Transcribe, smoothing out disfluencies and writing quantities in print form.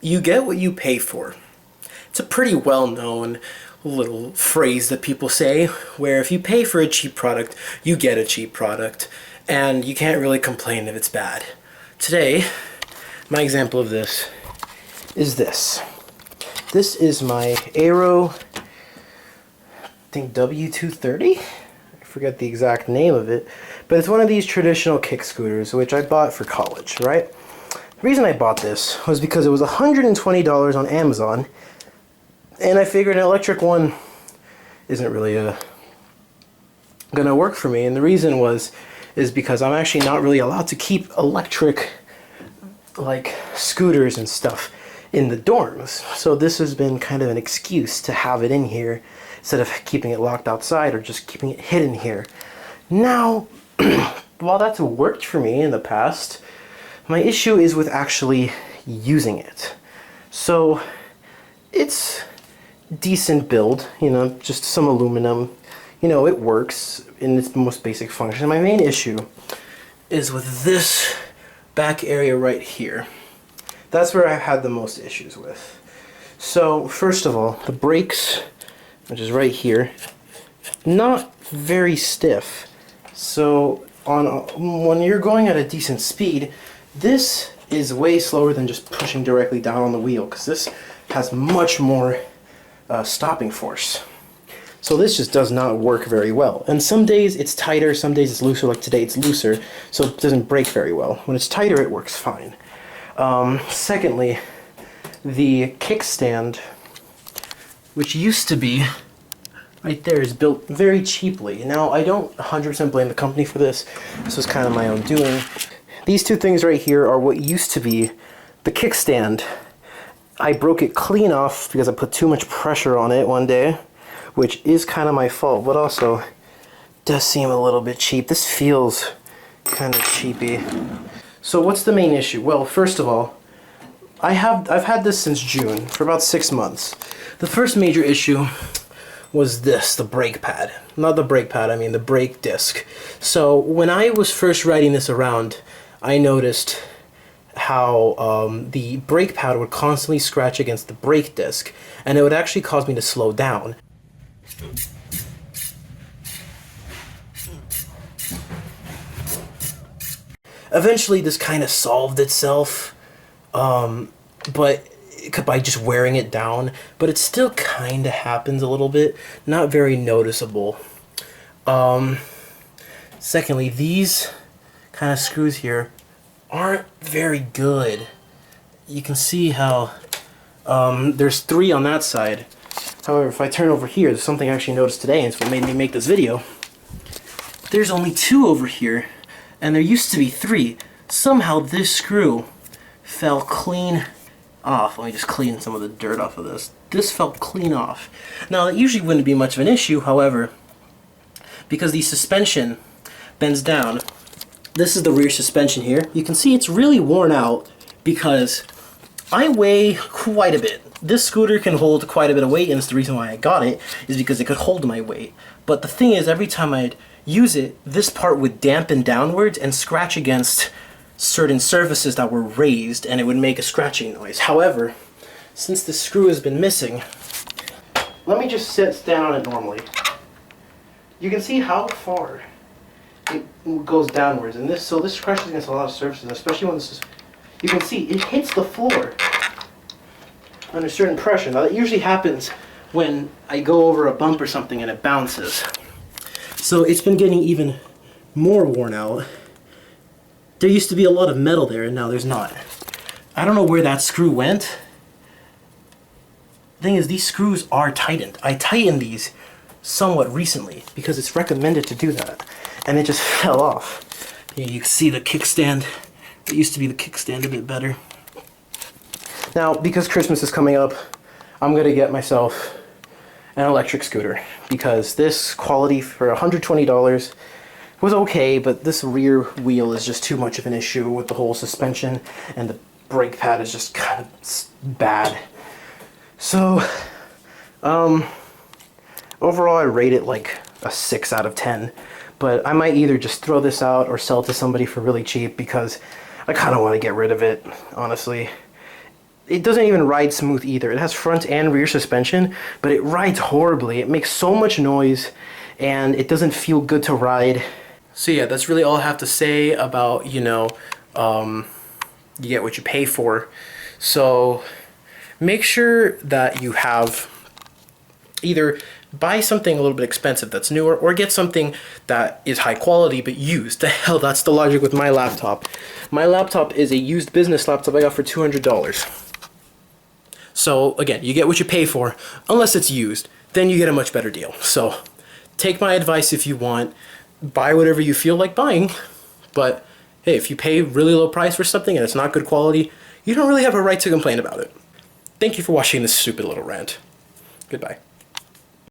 You get what you pay for. It's a pretty well-known little phrase that people say, where if you pay for a cheap product, you get a cheap product, and you can't really complain if it's bad. Today, my example of this is this. This is my Aero, I think W230? I forget the exact name of it, but it's one of these traditional kick scooters, which I bought for college, right? The reason I bought this was because it was $120 on Amazon, and I figured an electric one isn't really gonna work for me. And the reason is because I'm actually not really allowed to keep electric like scooters and stuff in the dorms. So this has been kind of an excuse to have it in here instead of keeping it locked outside or just keeping it hidden here. Now, while that's worked for me in the past, my issue is with actually using it. So it's decent build, you know, just some aluminum, you know, it works in its most basic function. My main issue is with this back area right here. That's where I've had the most issues with. So first of all, the brakes, which is right here, not very stiff. So when you're going at a decent speed, this is way slower than just pushing directly down on the wheel, because this has much more stopping force. So this just does not work very well. And some days it's tighter, some days it's looser. Like today it's looser, so it doesn't brake very well. When it's tighter, it works fine. Secondly, the kickstand, which used to be right there, is built very cheaply. Now, I don't 100% blame the company for this. This was kind of my own doing. These two things right here are what used to be the kickstand. I broke it clean off because I put too much pressure on it one day, which is kind of my fault, but also does seem a little bit cheap. This feels kind of cheapy. So what's the main issue? Well, first of all, I've had this since June, for about 6 months. The first major issue was this, the brake pad. Not the brake pad, I mean the brake disc. So when I was first riding this around, I noticed how the brake pad would constantly scratch against the brake disc, and it would actually cause me to slow down. Eventually this kind of solved itself, but by just wearing it down, but it still kind of happens a little bit, not very noticeable. Secondly, these kind of screws here aren't very good. You can see how there's 3 on that side. However, if I turn over here, there's something I actually noticed today, and it's what made me make this video. There's only 2 over here, and there used to be 3. Somehow this screw fell clean off. Let me just clean some of the dirt off of this. This fell clean off. Now, that usually wouldn't be much of an issue, however, because the suspension bends down. This is the rear suspension here. You can see it's really worn out because I weigh quite a bit. This scooter can hold quite a bit of weight, and it's the reason why I got it, is because it could hold my weight. But the thing is, every time I'd use it, this part would dampen downwards and scratch against certain surfaces that were raised, and it would make a scratching noise. However, since the screw has been missing, let me just stand on it normally. You can see how far it goes downwards, and this scratches against a lot of surfaces, especially when this is, you can see it hits the floor under certain pressure. Now that usually happens when I go over a bump or something and it bounces. So it's been getting even more worn out. There used to be a lot of metal there, and now there's not. I don't know where that screw went. The thing is, these screws are tightened. I tightened these somewhat recently because it's recommended to do that, and it just fell off. Here you can see the kickstand. It used to be the kickstand a bit better. Now, because Christmas is coming up, I'm going to get myself an electric scooter, because this quality for $120 was okay, but this rear wheel is just too much of an issue with the whole suspension, and the brake pad is just kind of bad. So, overall I rate it like a 6 out of 10, but I might either just throw this out or sell it to somebody for really cheap, because I kind of want to get rid of it, honestly. it doesn't even ride smooth either. It has front and rear suspension, but it rides horribly. It makes so much noise, and it doesn't feel good to ride. So yeah, that's really all I have to say about, you know, you get what you pay for. So make sure that you have either buy something a little bit expensive that's newer, or get something that is high quality but used. The hell, that's the logic with my laptop. My laptop is a used business laptop I got for $200. So again, you get what you pay for, unless it's used. Then you get a much better deal. So take my advice if you want. Buy whatever you feel like buying. But hey, if you pay really low price for something and it's not good quality, you don't really have a right to complain about it. Thank you for watching this stupid little rant. Goodbye.